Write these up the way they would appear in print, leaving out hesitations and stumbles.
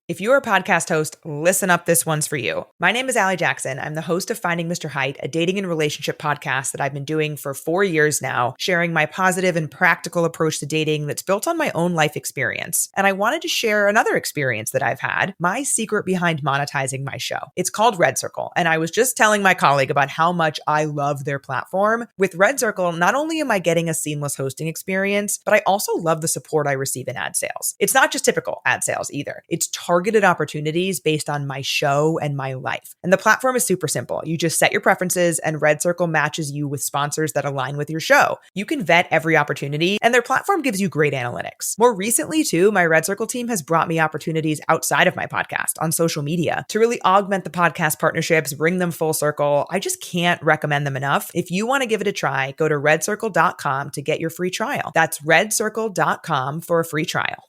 If you're a podcast host, listen up, this one's for you. My name is Allie Jackson. I'm the host of Finding Mr. Height, a dating and relationship podcast that I've been doing for 4 years now, sharing my positive and practical approach to dating that's built on my own life experience. And I wanted to share another experience that I've had, my secret behind monetizing my show. It's called Red Circle, and I was just telling my colleague about how much I love their platform. With Red Circle, not only am I getting a seamless hosting experience, but I also love the support I receive in ad sales. It's not just typical ad sales either. It's targeted opportunities based on my show and my life. And the platform is super simple. You just set your preferences and Red Circle matches you with sponsors that align with your show. You can vet every opportunity and their platform gives you great analytics. More recently too, my Red Circle team has brought me opportunities outside of my podcast on social media to really augment the podcast partnerships, bring them full circle. I just can't recommend them enough. If you want to give it a try, go to redcircle.com to get your free trial. That's redcircle.com for a free trial.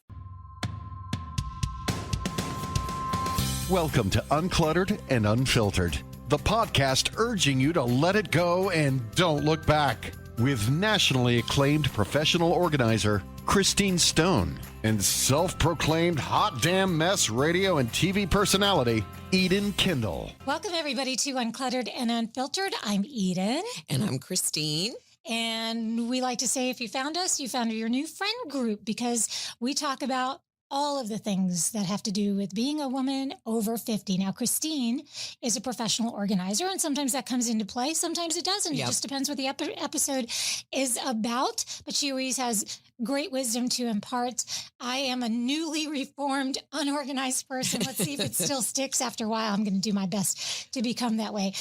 Welcome to Uncluttered and Unfiltered, the podcast urging you to let it go and don't look back. With nationally acclaimed professional organizer Christine Stone and self-proclaimed hot damn mess radio and TV personality Eden Kendall. Welcome everybody to Uncluttered and Unfiltered. I'm Eden. And I'm Christine. And we like to say if you found us, you found your new friend group because we talk about all of the things that have to do with being a woman over 50. Now, Christine is a professional organizer, and sometimes that comes into play. Sometimes it doesn't. Yep. It just depends what the episode is about. But she always has great wisdom to impart. I am a newly reformed, unorganized person. Let's see if it still sticks after a while. I'm going to do my best to become that way.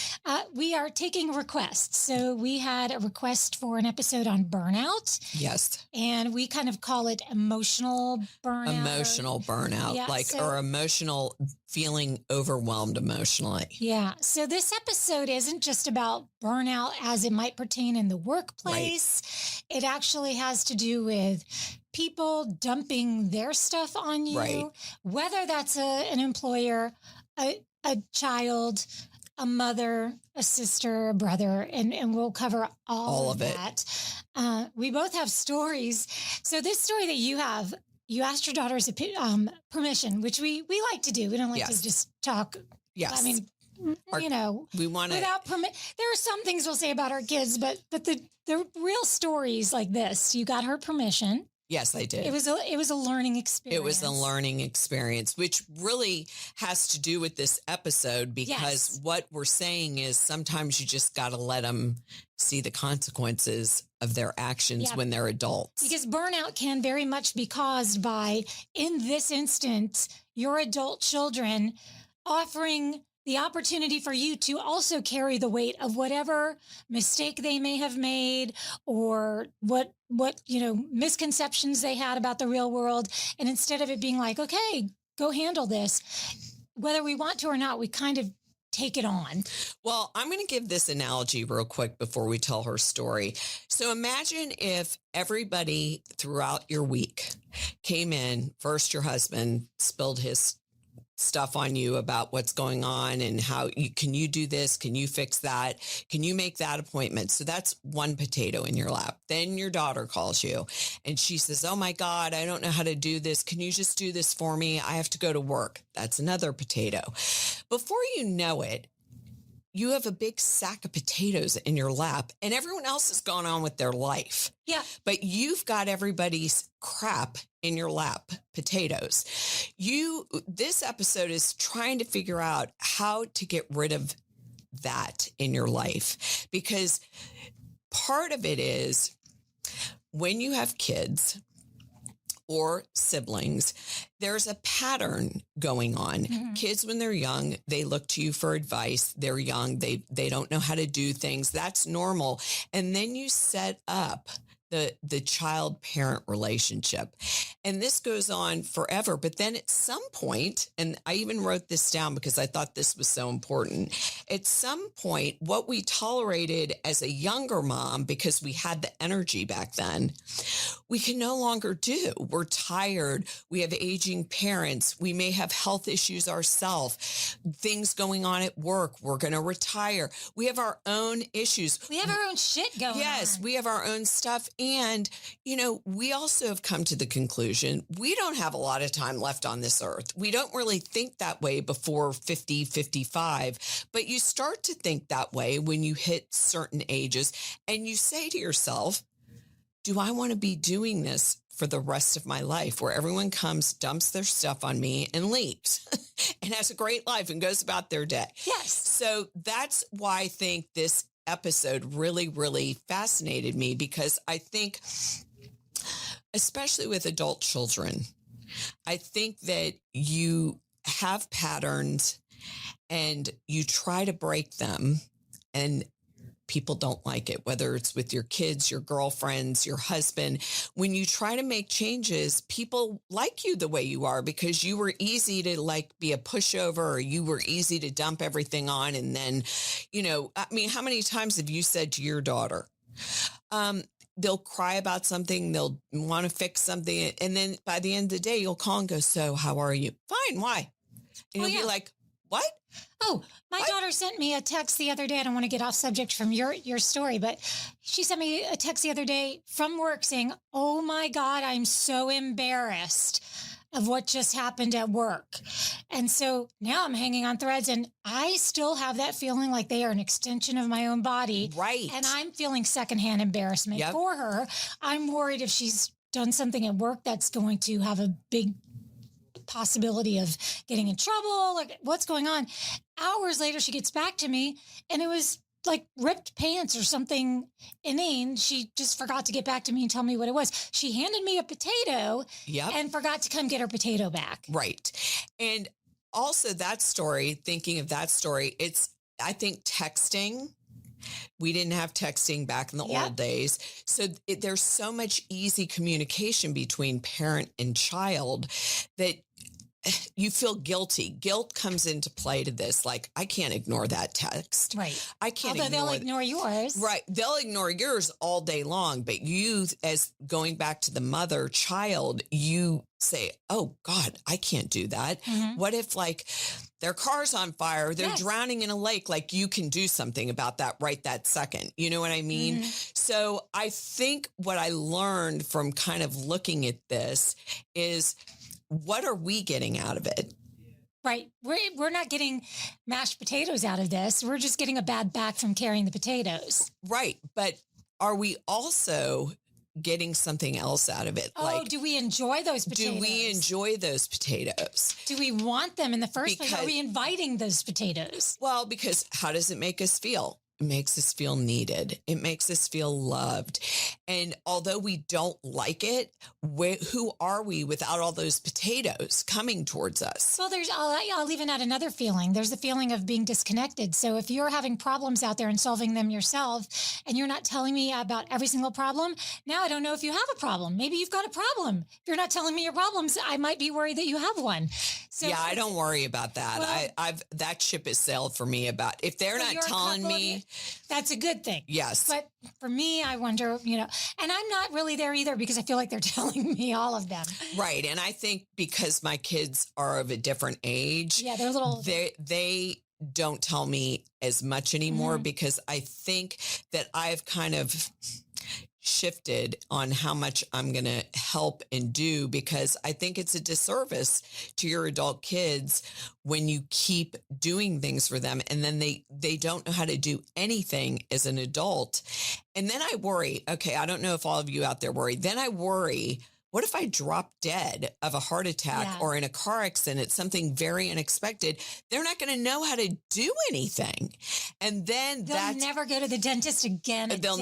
We are taking requests. So we had a request for an episode on burnout. Yes. And we kind of call it emotional burnout. Emotional burnout, yeah, or emotional feeling overwhelmed emotionally. Yeah. So this episode isn't just about burnout as it might pertain in the workplace. Right. It actually has to do with people dumping their stuff on you, right. Whether that's an employer, a child, a mother, a sister, a brother, and we'll cover all of that. We both have stories. So this story that you have, you asked your daughter's permission, which we like to do. We don't like to just talk. Yes. I mean, we want to. Without permission, there are some things we'll say about our kids, but the real stories like this, you got her permission. Yes, I did. It was a learning experience. It was a learning experience, which really has to do with this episode because what we're saying is sometimes you just got to let them see the consequences of their actions when they're adults. Because burnout can very much be caused by, in this instance, your adult children offering the opportunity for you to also carry the weight of whatever mistake they may have made or what misconceptions they had about the real world. And instead of it being like, okay, go handle this, whether we want to or not, we kind of take it on. Well, I'm going to give this analogy real quick before we tell her story. So imagine if everybody throughout your week came in, first your husband spilled his stuff on you about what's going on and can you do this? Can you fix that? Can you make that appointment? So that's one potato in your lap. Then your daughter calls you and she says, oh my God, I don't know how to do this. Can you just do this for me? I have to go to work. That's another potato. Before you know it, you have a big sack of potatoes in your lap and everyone else has gone on with their life. Yeah. But you've got everybody's crap in your lap, potatoes. This episode is trying to figure out how to get rid of that in your life, because part of it is when you have kids or siblings, there's a pattern going on. Mm-hmm. Kids, when they're young, they look to you for advice. They're young. They don't know how to do things. That's normal. And then you set up the child-parent relationship. And this goes on forever. But then at some point, and I even wrote this down because I thought this was so important. At some point, what we tolerated as a younger mom, because we had the energy back then, we can no longer do. We're tired. We have aging parents. We may have health issues ourselves, things going on at work. We're going to retire. We have our own issues. We have our own shit going on. Yes, we have our own stuff. And, we also have come to the conclusion, we don't have a lot of time left on this earth. We don't really think that way before 50, 55, but you start to think that way when you hit certain ages and you say to yourself, do I want to be doing this for the rest of my life, where everyone comes, dumps their stuff on me and leaves and has a great life and goes about their day? Yes. So that's why I think this episode really, really fascinated me, because I think, especially with adult children, I think that you have patterns and you try to break them and people don't like it, whether it's with your kids, your girlfriends, your husband. When you try to make changes, people like you the way you are because you were easy to be a pushover, or you were easy to dump everything on. And then, how many times have you said to your daughter, they'll cry about something, they'll want to fix something, and then by the end of the day, you'll call and go, so how are you? Fine, why? And you'll be like, what? Oh, my daughter sent me a text the other day. I don't want to get off subject from your story, but she sent me a text the other day from work saying, oh my God, I'm so embarrassed of what just happened at work. And so now I'm hanging on threads, and I still have that feeling like they are an extension of my own body. Right. And I'm feeling secondhand embarrassment for her. I'm worried if she's done something at work that's going to have a big possibility of getting in trouble, like what's going on. Hours later, she gets back to me, and it was like ripped pants or something inane. She just forgot to get back to me and tell me what it was. She handed me a potato and forgot to come get her potato back. Right. And also that story, thinking of that story, I think texting, we didn't have texting back in the old days. So there's so much easy communication between parent and child that you feel guilty. Guilt comes into play to this. Like, I can't ignore that text. Right. I can't Although they'll ignore yours. Right. They'll ignore yours all day long. But you, as going back to the mother child, you say, oh God, I can't do that. Mm-hmm. What if their car's on fire, they're drowning in a lake, you can do something about that right that second. You know what I mean? Mm-hmm. So I think what I learned from kind of looking at this is, what are we getting out of it? Right. We're not getting mashed potatoes out of this. We're just getting a bad back from carrying the potatoes. Right. But are we also getting something else out of it? Oh, do we enjoy those potatoes? Do we enjoy those potatoes? Do we want them in the first place? Are we inviting those potatoes? Well, because how does it make us feel? It makes us feel needed. It makes us feel loved. And although we don't like it, who are we without all those potatoes coming towards us? Well, I'll even add another feeling. There's the feeling of being disconnected. So if you're having problems out there and solving them yourself, and you're not telling me about every single problem, now I don't know if you have a problem. Maybe you've got a problem. If you're not telling me your problems, I might be worried that you have one. So yeah, I don't worry about that. Well, that ship has sailed for me about if they're not telling me. That's a good thing. Yes. But for me, I wonder, and I'm not really there either because I feel like they're telling me all of them. Right. And I think because my kids are of a different age. Yeah, they're little. They don't tell me as much anymore because I think that I've kind of shifted on how much I'm going to help and do, because I think it's a disservice to your adult kids when you keep doing things for them and then they don't know how to do anything as an adult. And then I worry, okay, I don't know if all of you out there worry. Then I worry, what if I drop dead of a heart attack or in a car accident, something very unexpected? They're not going to know how to do anything. And then they'll never go to the dentist again. They'll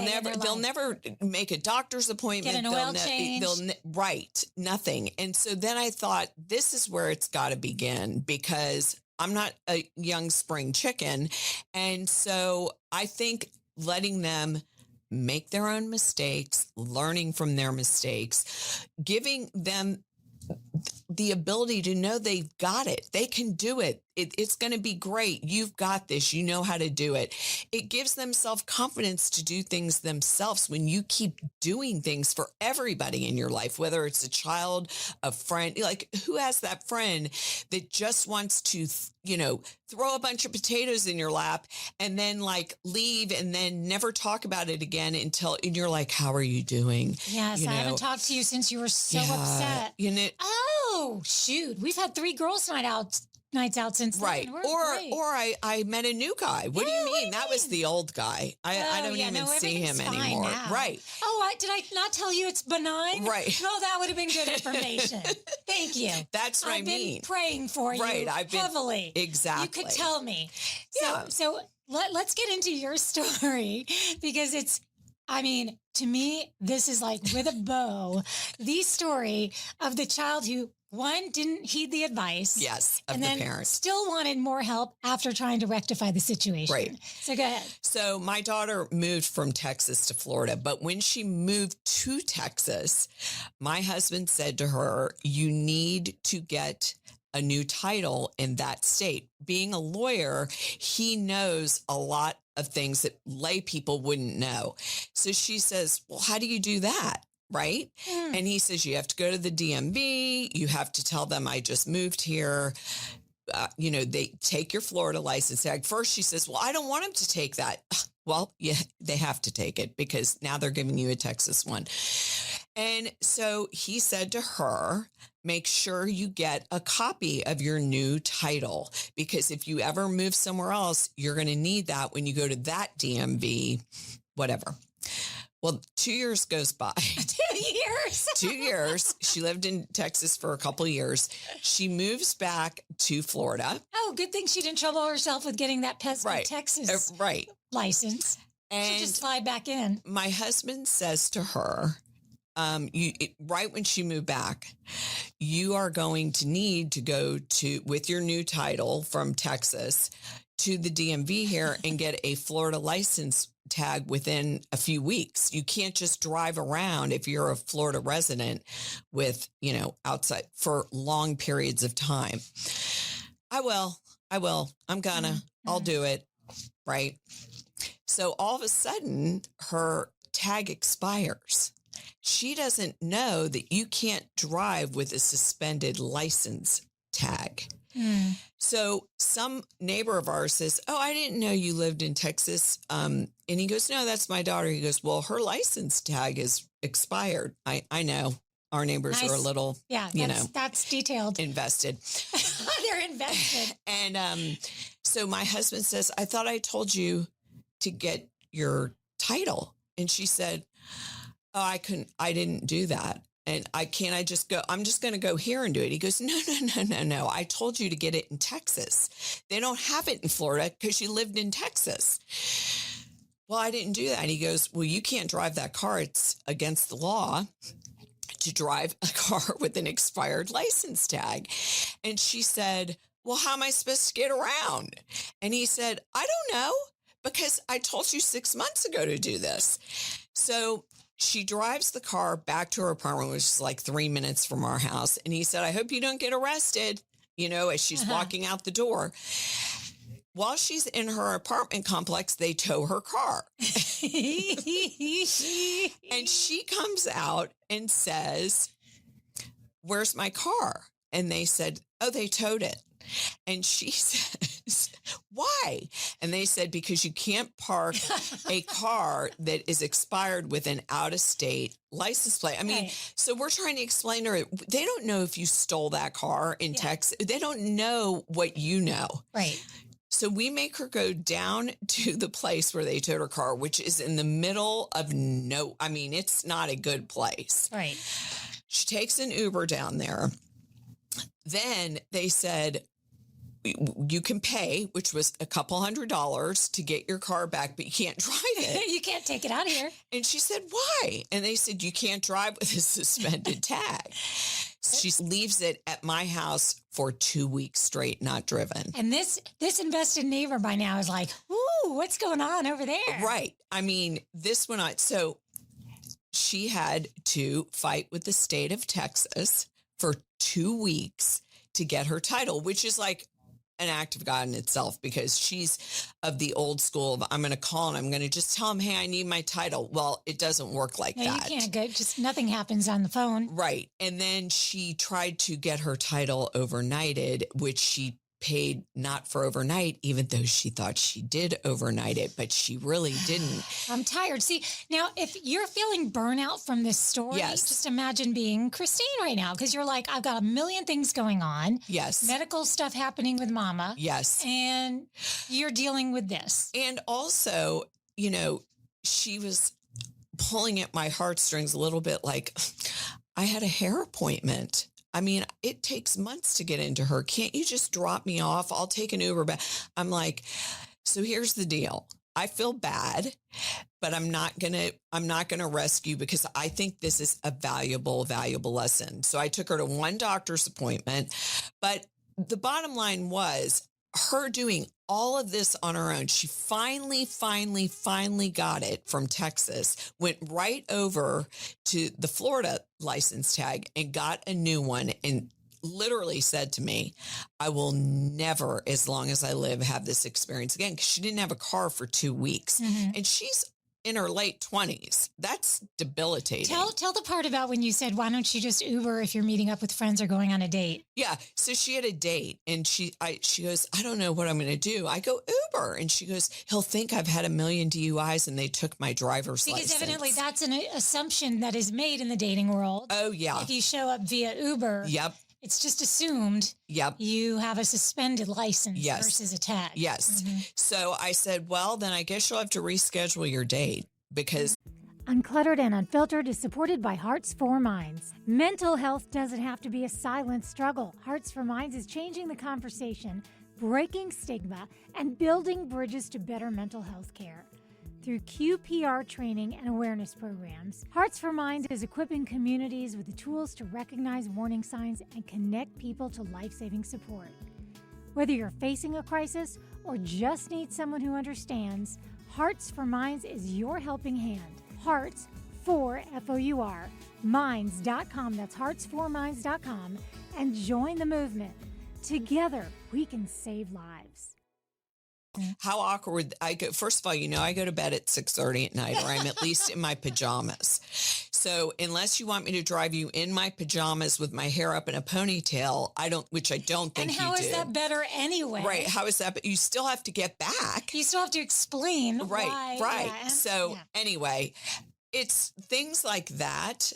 never make a doctor's appointment. Get an oil change. Right. Nothing. And so then I thought, this is where it's got to begin, because I'm not a young spring chicken. And so I think letting them make their own mistakes, learning from their mistakes, giving them the ability to know they've got it. They can do it. It's going to be great. You've got this. You know how to do it. It gives them self-confidence to do things themselves when you keep doing things for everybody in your life, whether it's a child, a friend. Like, who has that friend that just wants to, throw a bunch of potatoes in your lap and then like leave and then never talk about it again and you're like, how are you doing? Yes, I haven't talked to you since you were so upset. Oh, shoot. We've had 3 girls' nights out since right. then. Or I met a new guy. What do you mean? That was the old guy. I don't even see him anymore. Now. Right. Oh, did I not tell you it's benign? Right. No, that would have been good information. Thank you. That's what I mean. I've been praying for you heavily. Exactly. You could tell me. Yeah. So let's get into your story because to me, this is like with a bow, the story of the child who, one, didn't heed the advice. Yes, of and the then parents. Still wanted more help after trying to rectify the situation. Right. So go ahead. So my daughter moved from Texas to Florida, but when she moved to Texas, my husband said to her, you need to get a new title in that state. Being a lawyer, he knows a lot of things that lay people wouldn't know. So she says, well, how do you do that? Right. And he says, you have to go to the DMV. You have to tell them I just moved here. They take your Florida license tag. First, she says, well, I don't want him to take that. Well, yeah, they have to take it because now they're giving you a Texas one. And so he said to her, make sure you get a copy of your new title, because if you ever move somewhere else, you're going to need that when you go to that DMV, whatever. Well, 2 years goes by. 2 years? 2 years. She lived in Texas for a couple of years. She moves back to Florida. Oh, good thing she didn't trouble herself with getting that Texas license. And she just slide back in. My husband says to her, right when she moved back, you are going to need to go with your new title from Texas to the DMV here and get a Florida license tag within a few weeks. You can't just drive around if you're a Florida resident with, outside for long periods of time. I will. I'm gonna. I'll do it. Right. So all of a sudden, her tag expires. She doesn't know that you can't drive with a suspended license tag. So some neighbor of ours says, oh, I didn't know you lived in Texas. And he goes, no, that's my daughter. He goes, well, her license tag is expired. I know our neighbors are a little, that's detailed. Invested. They're invested. And so my husband says, I thought I told you to get your title. And she said, oh, I didn't do that. And I just go, I'm just going to go here and do it. He goes, no. I told you to get it in Texas. They don't have it in Florida because you lived in Texas. Well, I didn't do that. And he goes, well, you can't drive that car. It's against the law to drive a car with an expired license tag. And she said, well, how am I supposed to get around? And he said, I don't know, because I told you 6 months ago to do this. So she drives the car back to her apartment, which is like 3 minutes from our house. And he said, I hope you don't get arrested, as she's walking out the door. While she's in her apartment complex, they tow her car. And she comes out and says, where's my car? And they said, oh, they towed it. And she says, why? And they said, because you can't park a car that is expired with an out-of-state license plate. I mean, So we're trying to explain to her, they don't know if you stole that car in Texas. They don't know what you know. Right. So we make her go down to the place where they towed her car, which is in the middle of it's not a good place. Right. She takes an Uber down there. Then they said, you can pay, which was a couple $100 to get your car back, but you can't drive it. You can't take it out of here. And she said, why? And they said, you can't drive with a suspended tag. She leaves it at my house for 2 weeks straight, not driven. And this invested neighbor by now is like, ooh, what's going on over there? Right. I mean, this one, so she had to fight with the state of Texas for 2 weeks to get her title, which is like an act of God in itself, because she's of the old school of, I'm going to call and I'm going to just tell him, hey, I need my title. Well, it doesn't work like that. You can't go, just nothing happens on the phone. Right. And then she tried to get her title overnighted, which she paid not for overnight, even though she thought she did overnight it, but she really didn't. I'm tired. See, now if you're feeling burnout from this story, just imagine being Christine right now, because you're like, I've got a million things going on. Yes. Medical stuff happening with mama. Yes. And you're dealing with this. And also, you know, she was pulling at my heartstrings a little bit, like, I had a hair appointment. I mean, it takes months to get into her. Can't you just drop me off? I'll take an Uber back. I'm like, so here's the deal. I feel bad, but I'm not going to rescue, because I think this is a valuable lesson. So I took her to one doctor's appointment, but the bottom line was her doing all of this on her own. She finally got it from Texas, went right over to the Florida license tag and got a new one, and literally said to me, I will never, as long as I live, have this experience again, because she didn't have a car for 2 weeks. Mm-hmm. And she's in her late 20s. That's debilitating. Tell the part about when you said, why don't you just Uber if you're meeting up with friends or going on a date? Yeah. So she had a date, and she goes, I don't know what I'm going to do. I go, Uber. And she goes, he'll think I've had 1 million DUIs and they took my driver's license. Because evidently that's an assumption that is made in the dating world. Oh, yeah. If you show up via Uber. Yep. It's just assumed you have a suspended license versus a tag. Yes. Mm-hmm. So I said, well, then I guess you'll have to reschedule your date, because... Uncluttered and Unfiltered is supported by Hearts for Minds. Mental health doesn't have to be a silent struggle. Hearts for Minds is changing the conversation, breaking stigma, and building bridges to better mental health care. Through QPR training and awareness programs, Hearts for Minds is equipping communities with the tools to recognize warning signs and connect people to life-saving support. Whether you're facing a crisis or just need someone who understands, Hearts for Minds is your helping hand. Hearts for F-O-U-R, minds.com, that's heartsforminds.com, and join the movement. Together, we can save lives. How awkward. First of all, I go to bed at 6:30 at night, or I'm at least in my pajamas. So unless you want me to drive you in my pajamas with my hair up in a ponytail, which I don't think you do. And how is that better anyway? Right. How is that? But you still have to get back. You still have to explain. Right. Why. Right. Yeah. So anyway, it's things like that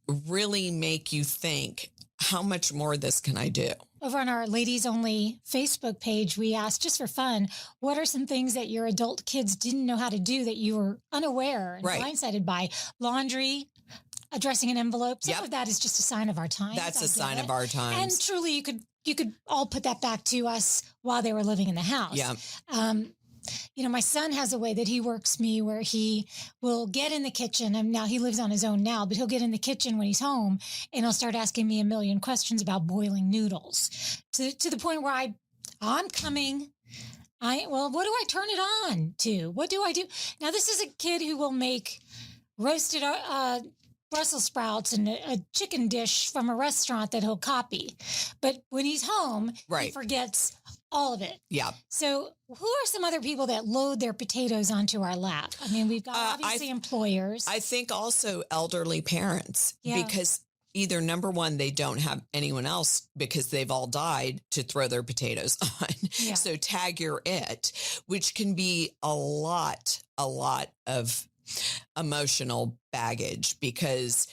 really make you think, how much more of this can I do? Over on our Ladies Only Facebook page, we asked, just for fun, what are some things that your adult kids didn't know how to do that you were unaware and blindsided by? Laundry, addressing an envelope. Some of that is just a sign of our times. That's a sign of our times. And truly, you could all put that back to us while they were living in the house. Yeah. My son has a way that he works me where he will get in the kitchen, and now he lives on his own now, but he'll get in the kitchen when he's home and he'll start asking me a million questions about boiling noodles to the point where I'm coming. What do I turn it on to? What do I do? Now, this is a kid who will make roasted Brussels sprouts and a chicken dish from a restaurant that he'll copy. But when he's home, he forgets all of it. Yeah. So who are some other people that load their potatoes onto our lap? I mean, we've got obviously employers. I think also elderly parents, because either number one, they don't have anyone else because they've all died to throw their potatoes on. Yeah. So tag your it, which can be a lot of emotional baggage, because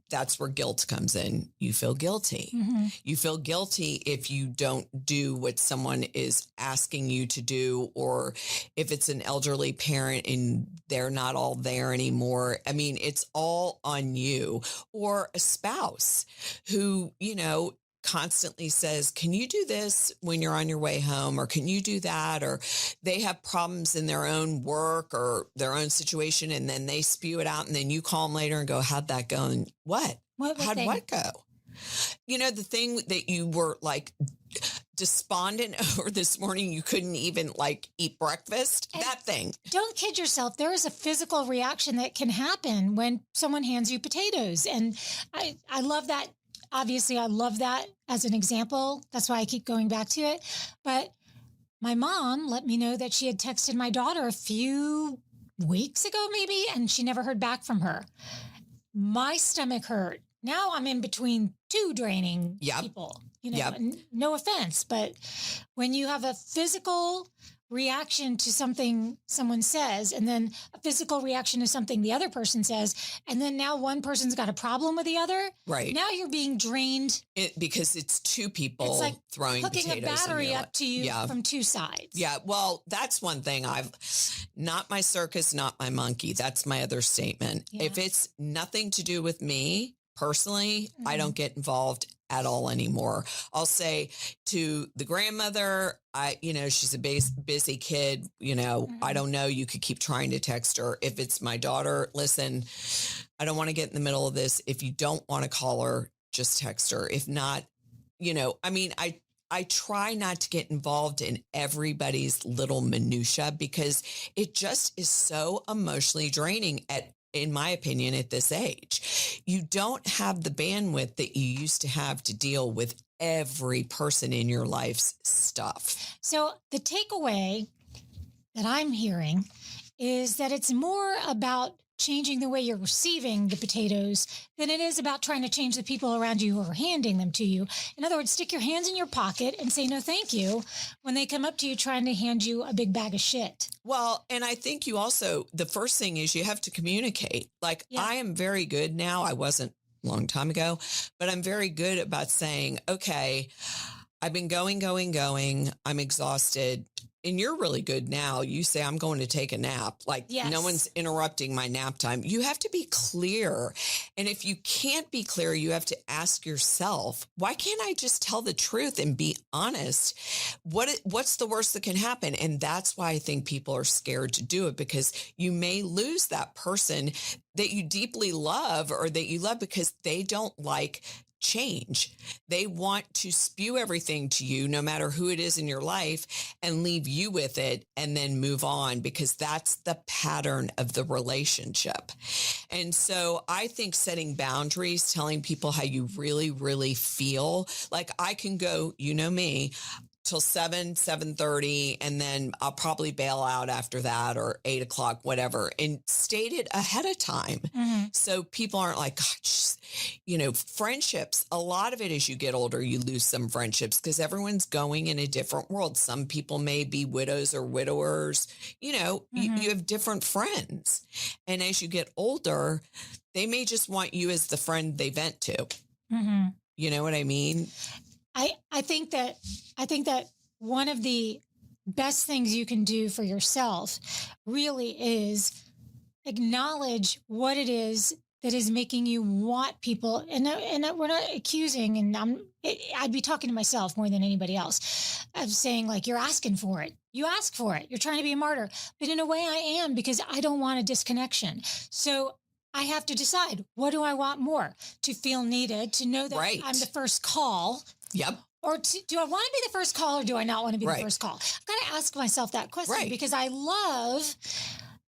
that's where guilt comes in. You feel guilty. Mm-hmm. You feel guilty if you don't do what someone is asking you to do, or if it's an elderly parent and they're not all there anymore. I mean, it's all on you. Or a spouse who, constantly says, can you do this when you're on your way home? Or can you do that? Or they have problems in their own work or their own situation, and then they spew it out, and then you call them later and go, how'd that go? And how'd what go? The thing that you were like despondent over this morning, you couldn't even eat breakfast, and that thing. Don't kid yourself. There is a physical reaction that can happen when someone hands you potatoes. And I love that obviously I love that as an example. That's why I keep going back to it. But my mom let me know that she had texted my daughter a few weeks ago, maybe, and she never heard back from her. My stomach hurt. Now I'm in between two draining people, no offense, but when you have a physical reaction to something someone says, and then a physical reaction to something the other person says, and then now one person's got a problem with the other. Right. Now you're being drained. Because it's two people it's like throwing hooking potatoes a battery in up to you from two sides. Yeah. Well, that's one thing not my circus, not my monkey. That's my other statement. Yeah. If it's nothing to do with me personally, I don't get involved at all anymore. I'll say to the grandmother, she's a busy kid. I don't know. You could keep trying to text her. If it's my daughter, listen, I don't want to get in the middle of this. If you don't want to call her, just text her. If not, I try not to get involved in everybody's little minutia because it just is so emotionally draining in my opinion, at this age. You don't have the bandwidth that you used to have to deal with every person in your life's stuff. So the takeaway that I'm hearing is that it's more about changing the way you're receiving the potatoes than it is about trying to change the people around you who are handing them to you. In other words, stick your hands in your pocket and say no thank you when they come up to you trying to hand you a big bag of shit. Well, and I think you also, the first thing is you have to communicate. I am very good now. I wasn't a long time ago, but I'm very good about saying, okay, I've been going. I'm exhausted. And you're really good now. You say, I'm going to take a nap. No one's interrupting my nap time. You have to be clear. And if you can't be clear, you have to ask yourself, why can't I just tell the truth and be honest? What's the worst that can happen? And that's why I think people are scared to do it, because you may lose that person that you deeply love or that you love because they don't like change. They want to spew everything to you, no matter who it is in your life, and leave you with it and then move on, because that's the pattern of the relationship. And so I think setting boundaries, telling people how you really, really feel, I can go, me, till 7:30, and then I'll probably bail out after that, or 8 o'clock, whatever, and state it ahead of time. Mm-hmm. So people aren't like, friendships, a lot of it as you get older, you lose some friendships because everyone's going in a different world. Some people may be widows or widowers, mm-hmm. you have different friends. And as you get older, they may just want you as the friend they vent to. Mm-hmm. You know what I mean? I think that one of the best things you can do for yourself really is acknowledge what it is that is making you want people. And we're not accusing, and I'd be talking to myself more than anybody else, of saying you're asking for it. You ask for it. You're trying to be a martyr. But in a way I am, because I don't want a disconnection. So I have to decide, what do I want more? To feel needed, to know that I'm the first call. Yep. Or do I want to be the first call, or do I not want to be the first call? I've got to ask myself that question, because I love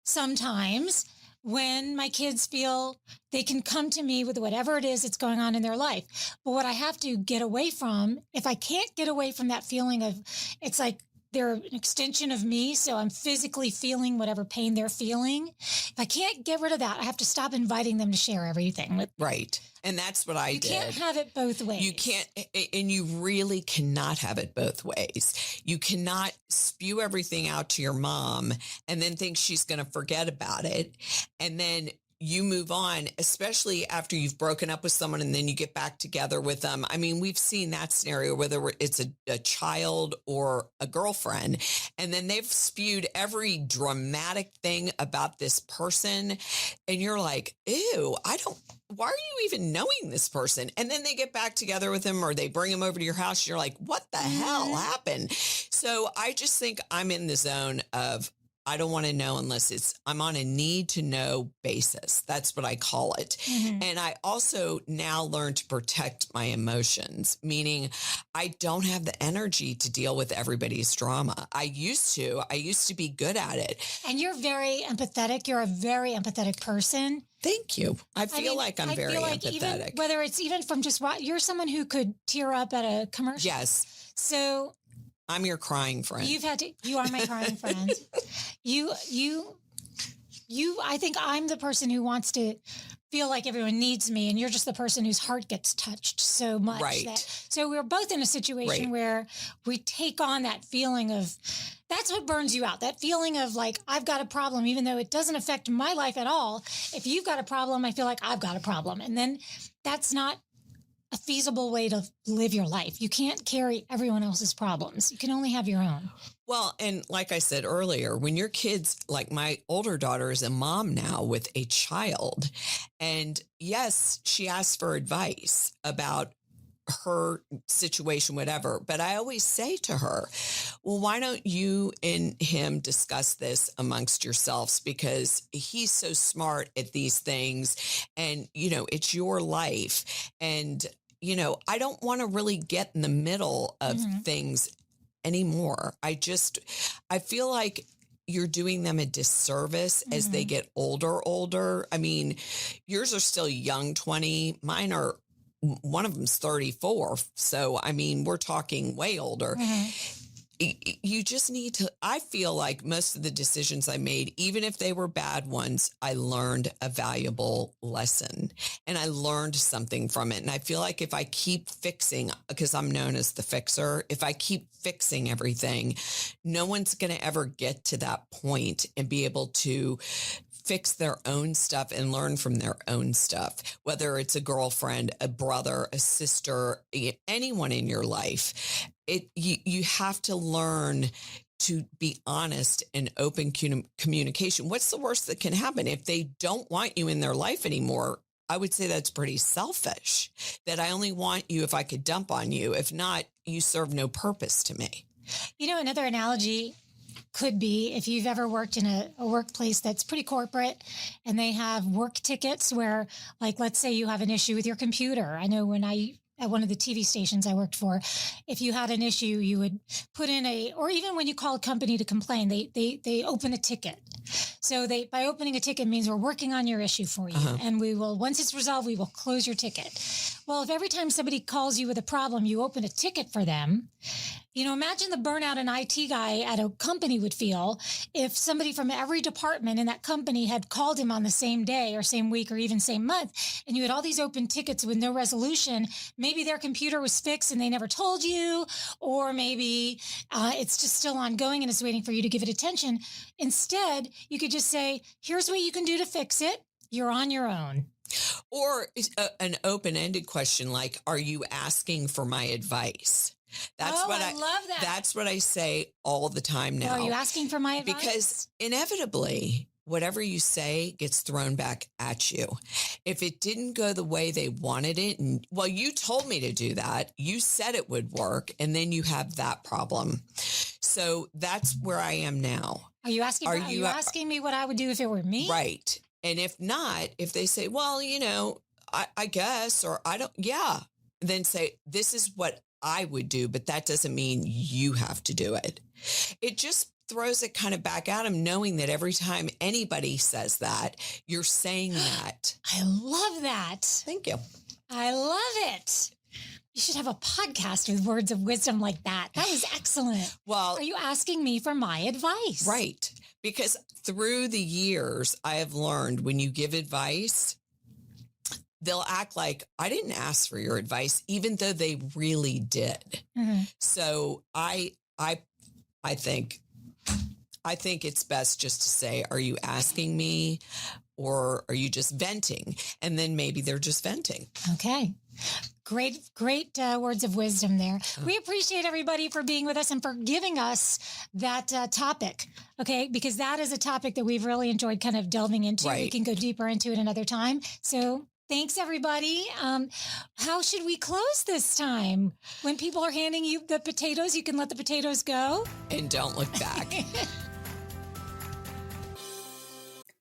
sometimes when my kids feel they can come to me with whatever it is that's going on in their life. But what I have to get away from, if I can't get away from that feeling of, it's like they're an extension of me, so I'm physically feeling whatever pain they're feeling. If I can't get rid of that, I have to stop inviting them to share everything with me. Right. And that's what I did. You can't have it both ways. You can't, and you really cannot have it both ways. You cannot spew everything out to your mom and then think she's going to forget about it. And then you move on, especially after you've broken up with someone and then you get back together with them. I mean, we've seen that scenario, whether it's a child or a girlfriend, and then they've spewed every dramatic thing about this person. And you're like, ew, why are you even knowing this person? And then they get back together with him, or they bring him over to your house. You're like, what the hell happened? So I just think I'm in the zone of, I don't want to know unless I'm on a need to know basis. That's what I call it. Mm-hmm. And I also now learn to protect my emotions, meaning I don't have the energy to deal with everybody's drama. I used to be good at it. And you're very empathetic. You're a very empathetic person. Thank you. I feel like I'm very empathetic. Even, whether it's even from just what you're someone who could tear up at a commercial. Yes. So I'm your crying friend. You are my crying friend. I think I'm the person who wants to feel like everyone needs me, and you're just the person whose heart gets touched so much. Right. So we're both in a situation where we take on that feeling of, that's what burns you out. That feeling of like, I've got a problem, even though it doesn't affect my life at all. If you've got a problem, I feel like I've got a problem. And then that's not a feasible way to live your life. You can't carry everyone else's problems. You can only have your own. Well, and like I said earlier, when your kids, like my older daughter is a mom now with a child, and yes, she asked for advice about her situation, whatever. But I always say to her, well, why don't you and him discuss this amongst yourselves? Because he's so smart at these things, and, it's your life. And, I don't want to really get in the middle of things anymore. I feel like you're doing them a disservice as they get older. I mean, yours are still young, 20, mine are, one of them's 34. So, I mean, we're talking way older. You just need to, I feel like most of the decisions I made, even if they were bad ones, I learned a valuable lesson and I learned something from it. And I feel like if I keep fixing, because I'm known as the fixer, if I keep fixing everything, no one's going to ever get to that point and be able to fix their own stuff and learn from their own stuff, whether it's a girlfriend, a brother, a sister, anyone in your life. You have to learn to be honest and open communication. What's the worst that can happen? If they don't want you in their life anymore, I would say that's pretty selfish, that I only want you if I could dump on you. If not, you serve no purpose to me. Another analogy could be if you've ever worked in a workplace that's pretty corporate and they have work tickets where, like, let's say you have an issue with your computer. I know at one of the TV stations I worked for, if you had an issue, you would put in or even when you call a company to complain, they open a ticket. So by opening a ticket means we're working on your issue for you. And once it's resolved, we will close your ticket. Well, if every time somebody calls you with a problem, you open a ticket for them, imagine the burnout an IT guy at a company would feel if somebody from every department in that company had called him on the same day or same week or even same month, and you had all these open tickets with no resolution. Maybe their computer was fixed and they never told you, or maybe it's just still ongoing and it's waiting for you to give it attention. Instead, you could just say, here's what you can do to fix it. You're on your own. Or an open-ended question like, are you asking for my advice? I love that. That's what I say all the time now. Are you asking for my advice? Because inevitably, whatever you say gets thrown back at you. If it didn't go the way they wanted it, and you told me to do that, you said it would work, and then you have that problem. So that's where I am now. Are you asking me what I would do if it were me? Right. And if not, if they say, well, I guess, or I don't, then say, this is what I would do, but that doesn't mean you have to do it. It just throws it kind of back at them, knowing that every time anybody says that, you're saying that. I love that. Thank you. I love it. You should have a podcast with words of wisdom like that. That was excellent. Well, are you asking me for my advice? Right. Because through the years, I have learned when you give advice, they'll act like I didn't ask for your advice, even though they really did. So I think it's best just to say, are you asking me or are you just venting? And then maybe they're just venting. Okay. Great words of wisdom there. We appreciate everybody for being with us and for giving us that topic, okay? Because that is a topic that we've really enjoyed kind of delving into. Right. We can go deeper into it another time. So thanks, everybody. How should we close this time? When people are handing you the potatoes, you can let the potatoes go. And don't look back.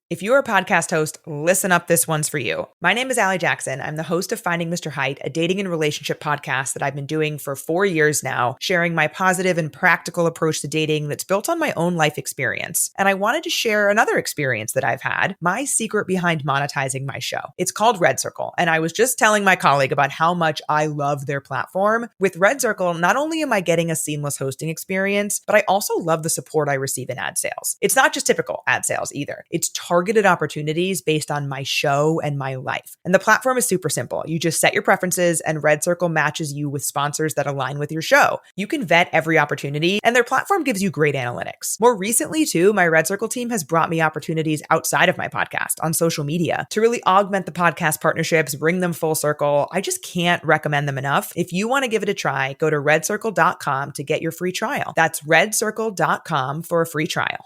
If you're a podcast host, listen up, this one's for you. My name is Allie Jackson. I'm the host of Finding Mr. Height, a dating and relationship podcast that I've been doing for 4 years now, sharing my positive and practical approach to dating that's built on my own life experience. And I wanted to share another experience that I've had, my secret behind monetizing my show. It's called Red Circle, and I was just telling my colleague about how much I love their platform. With Red Circle, not only am I getting a seamless hosting experience, but I also love the support I receive in ad sales. It's not just typical ad sales either. It's targeted opportunities based on my show and my life. And the platform is super simple. You just set your preferences and Red Circle matches you with sponsors that align with your show. You can vet every opportunity and their platform gives you great analytics. More recently too, my Red Circle team has brought me opportunities outside of my podcast on social media to really augment the podcast partnerships, bring them full circle. I just can't recommend them enough. If you want to give it a try, go to redcircle.com to get your free trial. That's redcircle.com for a free trial.